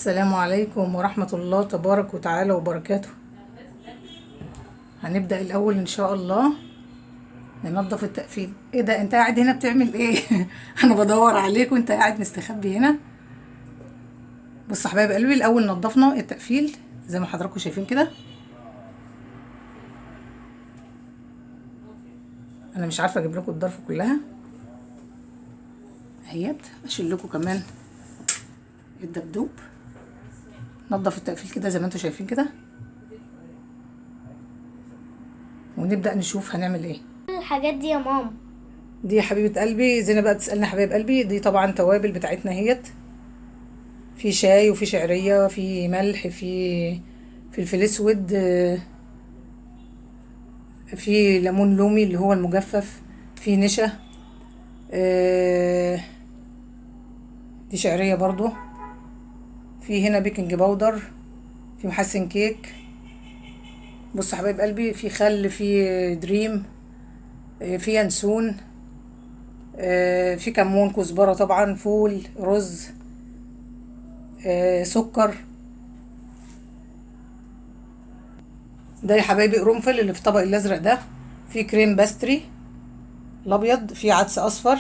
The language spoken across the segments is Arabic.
السلام عليكم ورحمة الله تبارك وتعالى وبركاته. هنبدأ الأول إن شاء الله ننظف التقفيل. إيه ده أنت قاعد هنا بتعمل إيه؟ أنا بدور عليك وأنت قاعد مستخبي هنا. بص يا حبايب قلبي، الأول نظفنا التقفيل زي ما حضراتكم شايفين كده. أنا مش عارفة أجيب لكم الضرفة كلها اهيت، أشيل لكم كمان الدبدوب. نظف التقفيل كده زي ما انتوا شايفين كده، ونبدأ نشوف هنعمل ايه. الحاجات دي يا ماما، دي يا حبيبة قلبي زينة بقى بتسألنا حبايب قلبي، دي طبعا توابل بتاعتنا اهيت. في شاي وفي شعرية، في ملح، في فلفل اسود، في ليمون لومي اللي هو المجفف، في نشا، دي شعرية برضو، في هنا بيكنج باودر، في محسن كيك. بص يا حبايب قلبي، في خل، في دريم، في ينسون، في كمون، كزبرة طبعا، فول، رز، سكر. ده يا حبايبي قرنفل اللي في الطبق الازرق ده، في كريم باستري الابيض، في عدس اصفر،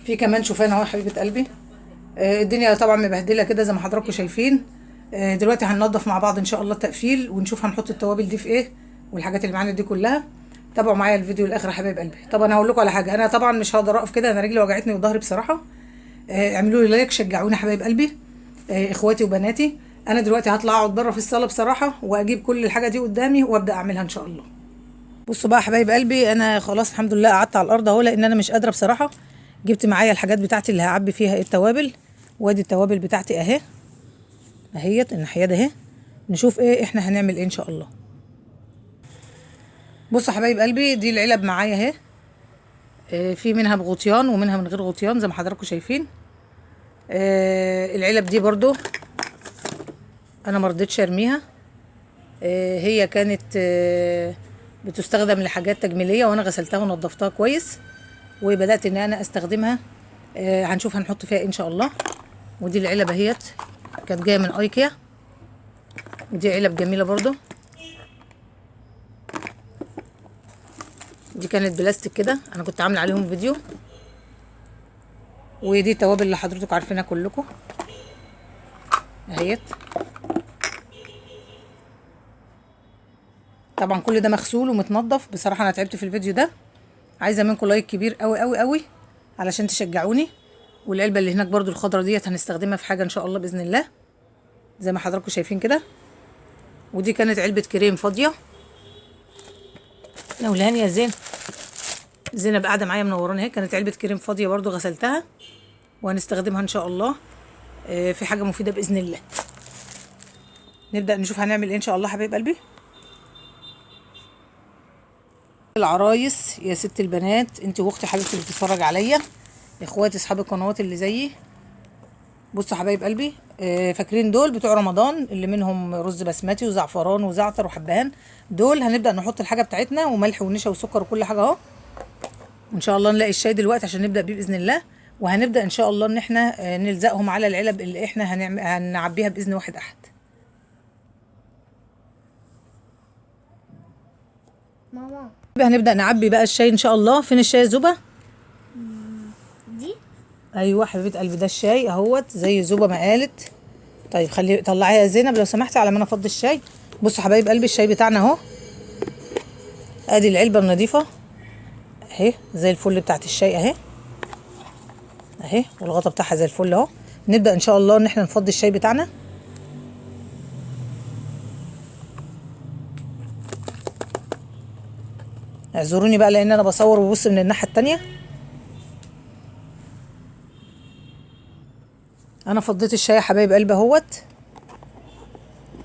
في كمان شوفان اهو يا حبيبه قلبي. الدنيا طبعا مبهدله كده زي ما حضراتكم شايفين. دلوقتي هننضف مع بعض ان شاء الله التقفيل، ونشوف هنحط التوابل دي في ايه والحاجات اللي معانا دي كلها. تابعوا معايا الفيديو الاخر يا حبايب قلبي. طب انا هقول لكم على حاجه، انا طبعا مش هقدر اقف كده، انا رجلي وجعتني وظهري بصراحه. اعملوا لي لايك، شجعوني يا حبايب قلبي، اخواتي وبناتي. انا دلوقتي هطلع اقعد بره في الصاله بصراحه، واجيب كل الحاجه دي قدامي وابدا اعملها ان شاء الله. بصوا بقى يا حبايب قلبي، انا خلاص الحمد لله قعدت على الارض اهو، لان انا مش قادره بصراحه. جبت معايا الحاجات بتاعتي اللي هعبي فيها التوابل، وادي التوابل بتاعتي اهي، اهيت الناحيه ده اهي. نشوف ايه احنا هنعمل ايه ان شاء الله. بصوا يا حبايب قلبي، دي العلب معايا اهي. في منها بغطيان ومنها من غير غطيان زي ما حضراتكم شايفين. العلب دي برضو انا مرضتش ارميها. هي كانت بتستخدم لحاجات تجميليه، وانا غسلتها ونضفتها كويس وبدات ان انا استخدمها. هنشوف هنحط فيها إيه ان شاء الله. ودي العلب اهيت، كانت جايه من ايكيا، ودي علب جميله برضو. دي كانت بلاستيك كده، انا كنت عامله عليهم فيديو. ودي التوابل اللي حضرتك عارفينها كلكم اهيت. طبعا كل ده مغسول ومتنضف. بصراحه انا تعبت في الفيديو ده، عايزه منكم لايك كبير قوي قوي قوي علشان تشجعوني. والعلبه اللي هناك برضو الخضره ديت هنستخدمها في حاجه ان شاء الله باذن الله زي ما حضراتكم شايفين كده. ودي كانت علبه كريم فاضيه. نولهاني يا زينب قاعده معايا منوراني اهي. كانت علبه كريم فاضيه برضو غسلتها، وهنستخدمها ان شاء الله في حاجه مفيده باذن الله. نبدا نشوف هنعمل ايه ان شاء الله حبايب قلبي. العرايس يا ست البنات، انت واختي حبيبتي اللي بتتفرج عليا، اخواتي اصحاب القنوات اللي زيي. بصوا حبايب قلبي، فاكرين دول بتوع رمضان اللي منهم رز بسمتي وزعفران وزعتر وحبهان؟ دول هنبدا نحط الحاجه بتاعتنا وملح ونشا وسكر وكل حاجه اهو. وان شاء الله نلاقي الشاي دلوقتي عشان نبدا بيه باذن الله. وهنبدا ان شاء الله ان احنا نلزقهم على العلب اللي احنا هنعبيها باذن واحد احد. ماما هنبدا نعبي بقى الشاي ان شاء الله. فين الشاي زوبه؟ دي ايوه حبيبه قلبي، ده الشاي اهوت زي زوبه ما قالت. طيب خلي طلعيها يا زينب لو سمحتي على ما انا افضي الشاي. بصوا حبايب قلبي، الشاي بتاعنا اهو. ادي العلبه النظيفه اهي زي الفل بتاعت الشاي اهي اهي، والغطا بتاعها زي الفل اهو. نبدا ان شاء الله ان احنا نفضي الشاي بتاعنا. اعذروني بقى لان انا بصور وببص من الناحيه التانية. انا فضيت الشاي يا حبايب قلبي اهوت.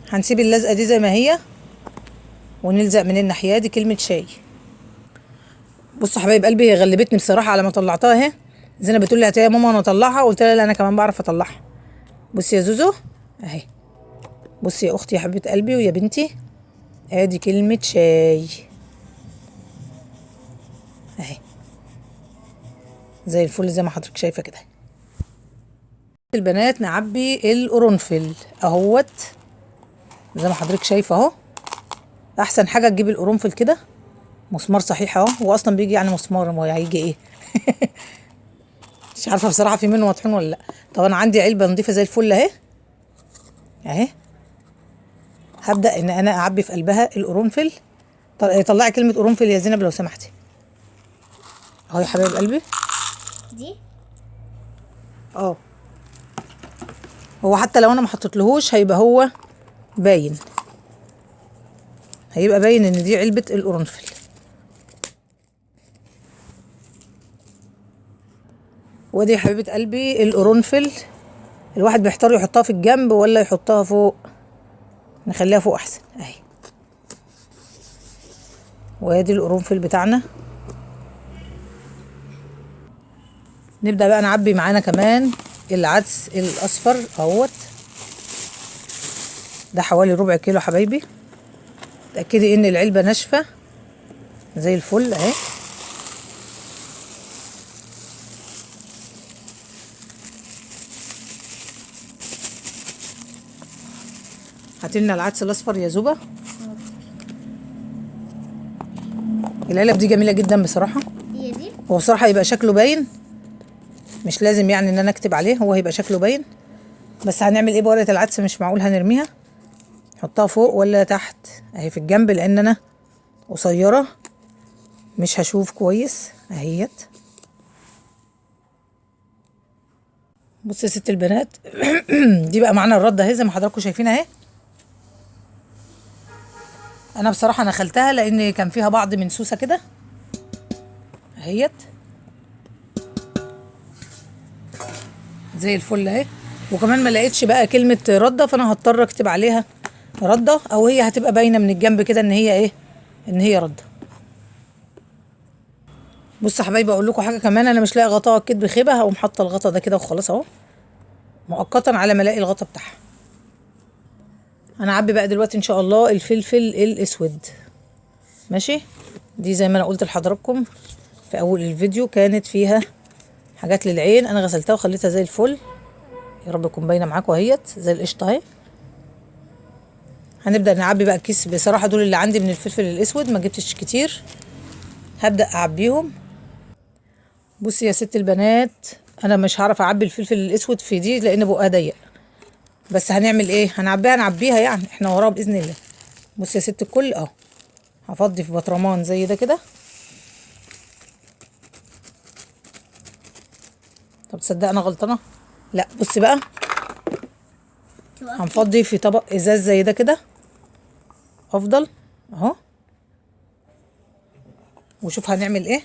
هنسيب اللزقه دي زي ما هي، ونلزق من الناحيه دي كلمه شاي. بصوا حبايب قلبي، هي غلبتني بصراحه على ما طلعتها اهي. زينب بتقول لي هاتيها يا ماما انا اطلعها، قلت لها لا انا كمان بعرف اطلعها. بصي يا زوزو اهي، بصي يا اختي يا حبيبه قلبي ويا بنتي، ادي كلمه شاي اهي زي الفل زي ما حضرتك شايفه كده. البنات نعبي القرنفل اهوت زي ما حضرتك شايفه اهو. احسن حاجه تجيبي القرنفل كده مسمار صحيح اهو. هو اصلا بيجي يعني مسمار، هو هيجي ايه؟ مش عارفه بصراحه في منه مطحون ولا لا. طب انا عندي علبه نظيفه زي الفل اهي اهي. هبدا ان انا اعبي في قلبها القرنفل. طلعي كلمه قرنفل يا زينب لو سمحتي اهو يا حبايب قلبي. دي اه هو حتى لو انا ما حطيتلهوش هيبقى هو باين، هيبقى باين ان دي علبه القرنفل. ودي يا حبيبه قلبي القرنفل. الواحد بيحتار يحطها في الجنب ولا يحطها فوق. نخليها فوق احسن اهي. وادي القرنفل بتاعنا. نبدا بقى نعبي معانا كمان العدس الاصفر اهوت. ده حوالي ربع كيلو حبايبي. اتاكدي ان العلبه ناشفه زي الفل اهي. هاتلنا العدس الاصفر يا زوبه. العلب دي جميله جدا بصراحه. هي دي هو بصراحه يبقى شكله باين، مش لازم يعني ان انا اكتب عليه، هو هيبقى شكله باين. بس هنعمل ايه بورقه العدس؟ مش معقول هنرميها. نحطها فوق ولا تحت اهي في الجنب، لان انا قصيره مش هشوف كويس اهيت. بص يا ست البنات. دي بقى معانا الرده اهي زي ما حضراتكم شايفين اهي. انا بصراحه نخلتها لان كان فيها بعض من سوسه كده اهيت زي الفل اهي. وكمان ما لقيتش بقى كلمه رده، فانا هضطر اكتب عليها رده، او هي هتبقى باينه من الجنب كده ان هي ايه، ان هي رده. بصوا يا حبايبي اقول لكم حاجه كمان، انا مش لاقي غطاء اكيد بخيبه، هقوم حاطه الغطا ده كده وخلاص اهو مؤقتا على ما الاقي الغطا بتاعها. انا اعبي بقى دلوقتي ان شاء الله الفلفل الاسود ماشي. دي زي ما انا قلت لحضراتكم في اول الفيديو كانت فيها حاجات للعين، انا غسلتها وخليتها زي الفل. يا رب تكون باينه معاكم اهيت زي القشطه اهي. هنبدا نعبي بقى الكيس. بصراحه دول اللي عندي من الفلفل الاسود، ما جبتش كتير. هبدا اعبيهم. بصي يا ست البنات، انا مش هعرف اعبي الفلفل الاسود في دي لان بقها ضيق، بس هنعمل ايه، نعبيها يعني احنا وراها باذن الله. بصي يا ست الكل اهو. هفضي في بطرمان زي ده كده. طب تصدق انا غلطانه؟ لا بصي بقى، هنفضي في طبق ازاز زي ده كده افضل اهو. وشوف هنعمل ايه.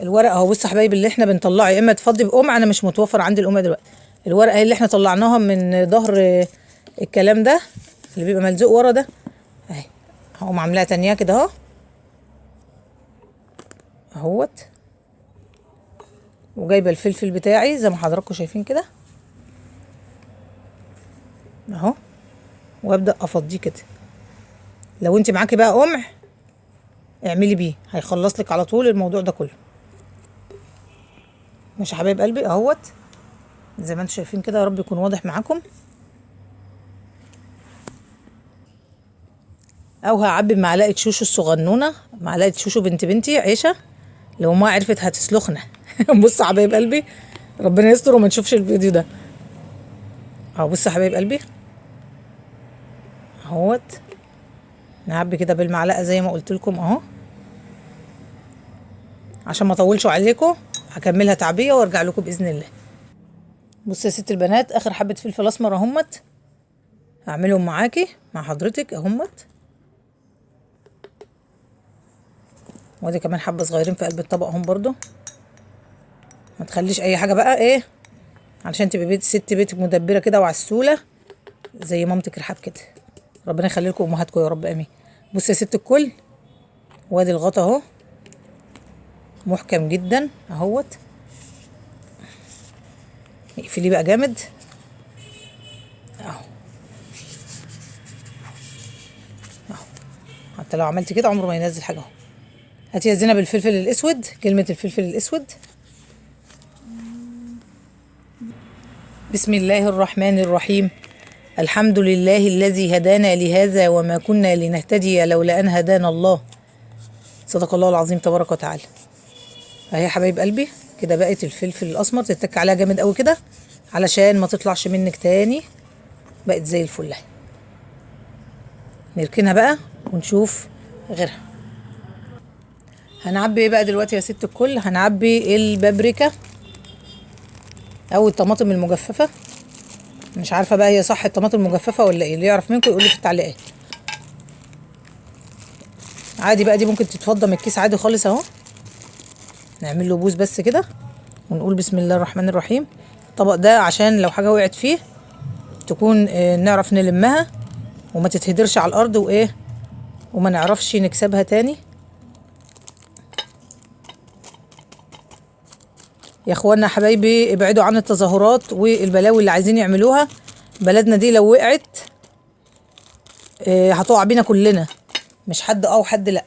الورق اهو. بصوا يا حبايبي اللي احنا بنطلعه يا اما تفضي بقمع، انا مش متوفر عندي القمع دلوقتي. الورقه اللي احنا طلعناها من ظهر الكلام ده اللي بيبقى ملزوق ورا ده اهي. هقوم عاملاها تانية كده اهو اهوت. وجايبه الفلفل بتاعي زي ما حضراتكم شايفين كده اهو. وابدا افضيه كده. لو انت معاكي بقى قمع اعملي بيه، هيخلص لك على طول الموضوع ده كله. ماشي يا حبايب قلبي اهوت زي ما انتم شايفين كده. يا رب يكون واضح معاكم. او هعبي بمعلقه شوشو الصغنونه، معلقه شوشو بنت بنتي عيشه، لو ما عرفت هتسلخنا. بص يا حبايب قلبي، ربنا يستر وما نشوفش الفيديو ده اهو. بص يا حبايب قلبي اهوت. نعبي كده بالمعلقه زي ما قلت لكم اهو، عشان ما اطولش عليكم. هكملها تعبيه وارجع لكم باذن الله. بص يا ست البنات، اخر حبه فلفل اسمر اهمت هعملهم معاكي مع حضرتك اهمت. وادي كمان حبه صغيرين في قلب الطبق اهم برضو. ما تخليش اي حاجه بقى ايه، علشان تبقى ست بيتك مدبره كده وعسوله زي مامتك رحاب كده. ربنا يخلي لكم امهاتكم يا رب امين. بص يا ست الكل، وادي الغطا اهو محكم جدا اهوت. اقفليه بقى جامد اهو اهو. حتى لو عملت كده عمره ما ينزل حاجه اهو. هاتي يا زينب الفلفل الاسود، كلمه الفلفل الاسود. بسم الله الرحمن الرحيم. الحمد لله الذي هدانا لهذا وما كنا لنهتدي لولا أن هدانا الله. صدق الله العظيم تبارك وتعالى. اهي يا حبايب قلبي كده بقت الفلفل الأسمر، تتك عليها جامد قوي كده علشان ما تطلعش منك تاني. بقت زي الفل اهي. نركنها بقى ونشوف غيرها. هنعبي ايه بقى دلوقتي يا ست الكل؟ هنعبي البابريكا او الطماطم المجففه. مش عارفه بقى هي صح الطماطم المجففه ولا ايه، اللي يعرف منكم يقول لي في التعليقات. عادي بقى، دي ممكن تتفضى من الكيس عادي خالص اهو. نعمل له بوز بس كده ونقول بسم الله الرحمن الرحيم. الطبق ده عشان لو حاجه وقعت فيه تكون نعرف نلمها وما تتهدرش على الارض وايه، وما نعرفش نكسبها تاني. يا اخوانا حبايبي ابعدوا عن التظاهرات والبلاوي اللي عايزين يعملوها. بلدنا دي لو وقعت هتقع بينا كلنا، مش حد او حد لا.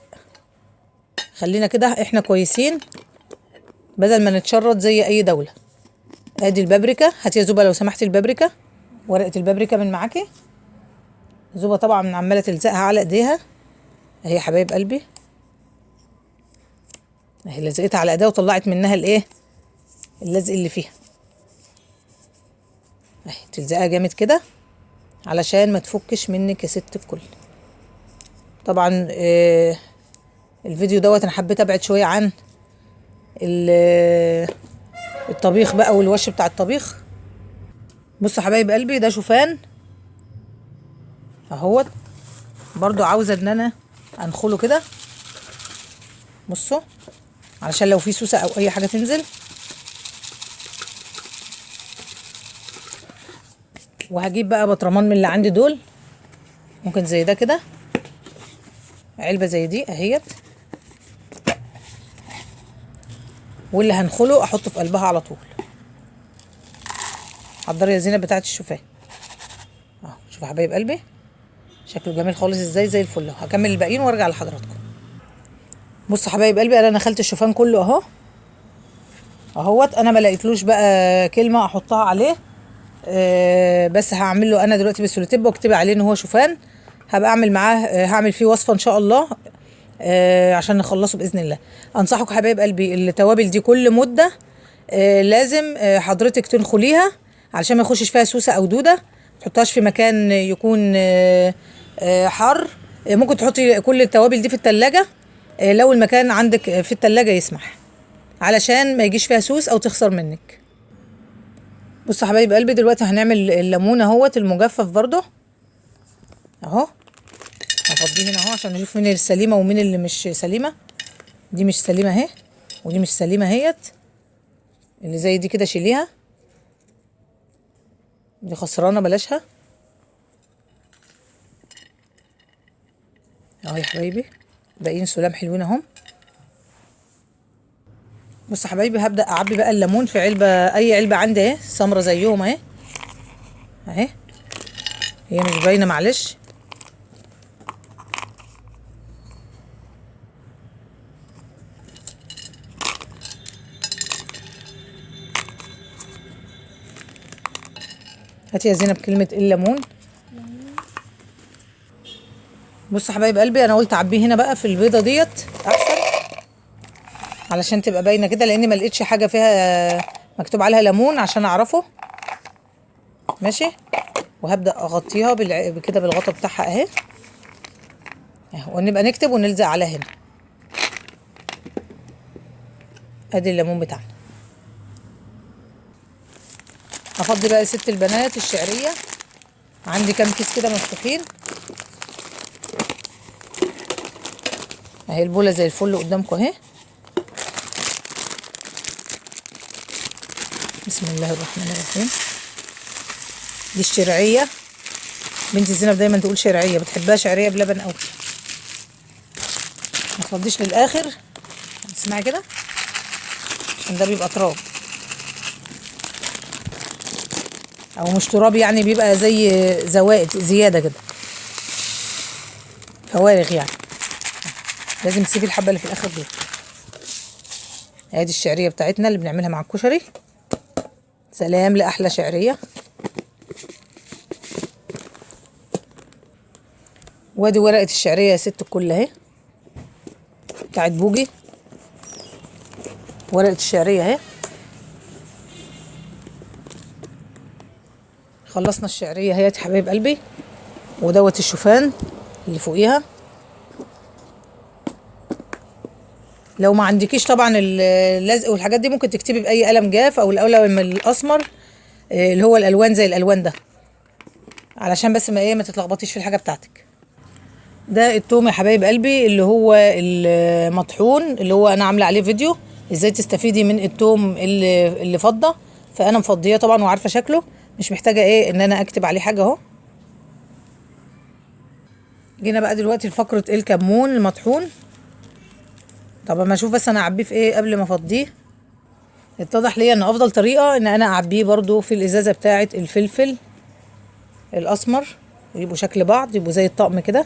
خلينا كده احنا كويسين بدل ما نتشرد زي اي دولة. ادي البابريكا، هاتي يا زوبة لو سمحتي البابريكا، ورقة البابريكا من معاكي. زوبة طبعا عمالة تلزقها على ايديها اهي يا حبايب قلبي. اهي لزقتها على ايديها وطلعت منها الايه اللزق اللي فيها اهي. تلزقها جامد كده علشان ما تفكش منك يا ست الكل. طبعا الفيديو دوت انا حبيت ابعد شويه عن الطبيخ بقى والوش بتاع الطبيخ. بصوا حبايب قلبي ده شوفان اهوت، برضو عاوزه ان انا انخله كده. بصوا علشان لو في سوسه او اي حاجه تنزل. وهجيب بقى بطرمان من اللي عندي دول، ممكن زي ده كده، علبه زي دي اهيت، واللي هنخله احطه في قلبها على طول. حضري يا زينب بتاعت الشوفان اهو. شوفوا حبايب قلبي شكله جميل خالص ازاي، زي الفل. هكمل الباقيين وارجع لحضراتكم. بصوا حبايب قلبي انا نخلت الشوفان كله اهو اهوت. انا ما لقيتلوش بقى كلمه احطها عليه، بس هعمل له انا دلوقتي بالسولوتيب واكتب عليه ان هو شوفان. هبقى اعمل معاه هعمل فيه وصفه ان شاء الله عشان نخلصه باذن الله. انصحكم حبايب قلبي التوابل دي كل مده لازم حضرتك تنخليها علشان ما يخشش فيها سوسه او دوده. ما تحطهاش في مكان يكون حر. ممكن تحطي كل التوابل دي في التلاجة لو المكان عندك في التلاجة يسمح، علشان ما يجيش فيها سوس او تخسر منك. بصوا حبايب قلبي دلوقتي هنعمل الليمون اهوت المجفف برضو اهو. هفضيه هنا اهو عشان نشوف مين السليمه ومين اللي مش سليمه. دي مش سليمه اهي ودي مش سليمه اهيت. اللي زي دي كده شيليها، دي خسرانه بلاشها اهو يا حبايبي. باقيين سلام حلوين اهم. بص يا حبايبي هبدا اعبي بقى الليمون في علبه، اي علبه عندي اهي سمره زيهم اهي اهي. هي مش باينه معلش. هاتي يا زينب كلمه الليمون. بص يا حبايب قلبي انا قلت اعبيه هنا بقى في البيضه ديت احسن علشان تبقى باينه كده، لاني ما لقيتش حاجه فيها مكتوب عليها ليمون عشان اعرفه. ماشي. وهبدا اغطيها كده بالغطا بتاعها اهي ونبقى نكتب ونلزق على هنا. ادي الليمون بتاعنا. هفضي بقى يا ست البنات الشعريه، عندي كام كيس كده مفتوحين اهي. البوله زي الفل قدامكم اهي. بسم الله الرحمن الرحيم. دي الشرعيه، بنتي زينب دايما تقول شرعيه، بتحبها شعريه بلبن قوي. ما تفضيش للاخر، اسمعي كده عشان ده بيبقى تراب او مش تراب، يعني بيبقى زي زوائد زياده كده، فوارغ يعني. لازم تسيبي الحبه اللي في الاخر دول. ادي الشعريه بتاعتنا اللي بنعملها مع الكشري. سلام لاحلى شعريه. وادي ورقه الشعريه يا ست الكل اهي بتاعت بوجي. ورقه الشعريه اهي. خلصنا الشعريه اهي يا حبايب قلبي. ودوت الشوفان اللي فوقيها. لو ما عندكيش طبعا اللزق والحاجات دي ممكن تكتبي باي قلم جاف او القلم الاسمر اللي هو الالوان زي الالوان ده، علشان بس ما تتلخبطيش في الحاجه بتاعتك. ده التوم يا حبايب قلبي اللي هو المطحون، اللي هو انا عامله عليه فيديو ازاي تستفيدي من التوم اللي فضه. فانا مفضيه طبعا وعارفه شكله، مش محتاجه ان انا اكتب عليه حاجه اهو. جينا بقى دلوقتي لفقره الكمون المطحون. طب اما اشوف بس انا اعبيه في ايه قبل ما افضيه. اتضح لي ان افضل طريقه ان انا اعبيه برضو في الازازه بتاعه الفلفل الاسمر، يبقوا شكل بعض، يبقوا زي الطقم كده.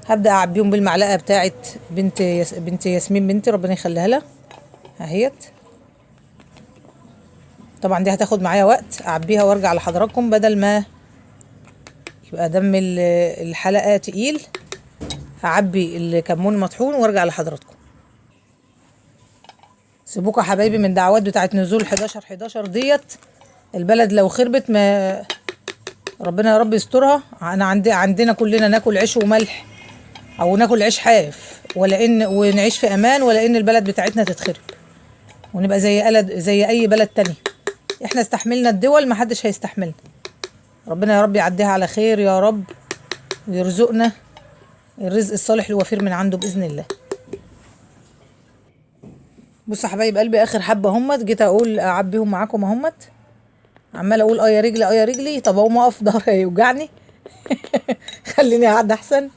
هبدا اعبيهم بالمعلقه بتاعه بنت ياسمين بنتي ربنا يخليها لها اهيت. طبعا دي هتاخد معايا وقت اعبيها وارجع لحضراتكم، بدل ما يبقى دم الحلقه تقيل. هعبي الكمون المطحون وارجع لحضراتكم. سيبوكوا يا حبايبي من دعوات بتاعت نزول 11/11 ديت. البلد لو خربت ما ربنا يا رب يسترها. انا عندنا كلنا ناكل عيش وملح او ناكل عيش حاف ونعيش في امان، ولا ان البلد بتاعتنا تتخرب ونبقى زي اي بلد تاني. احنا استحملنا الدول، ما حدش هيستحملنا. ربنا يا رب يعديها على خير يا رب، ويرزقنا الرزق الصالح الوفير من عنده باذن الله. بصوا يا حبايب قلبي اخر حبه همت، جيت اقول اعبيهم معاكم اهمت. عماله اقول يا رجلي يا رجلي. طب اقوم اقف ظهري هيوجعني. خليني قاعده احسن.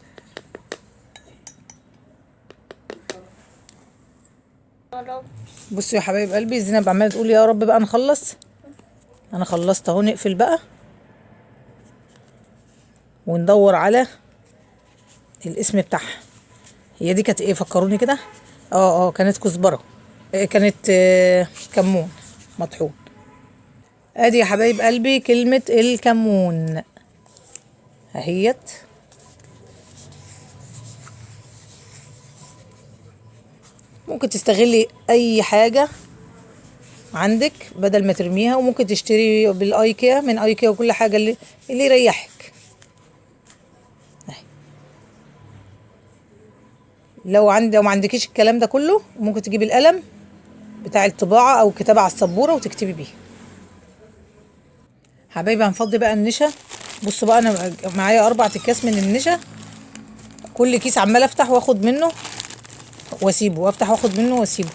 بصوا يا حبايب قلبي زينب عماله تقول يا رب بقى نخلص. انا خلصت اهو. نقفل بقى وندور على الاسم بتاعها. هي دي كانت ايه؟ فكروني كده. كانت كزبره. كانت كمون مطحون. ادي يا حبايب قلبي كلمه الكمون اهيت. ممكن تستغلي اي حاجه عندك بدل ما ترميها، وممكن تشتري بالايكيا من ايكيا وكل حاجه اللي يريحك. لو ما عندكيش الكلام ده كله، ممكن تجيبي القلم بتاع الطباعه او كتابه على السبوره وتكتبي بيه. حبايبي هنفضي بقى النشا. بصوا بقى انا معايا 4 اكياس من النشا. كل كيس عماله افتح واخد منه واسيبه، وافتح واخد منه واسيبه.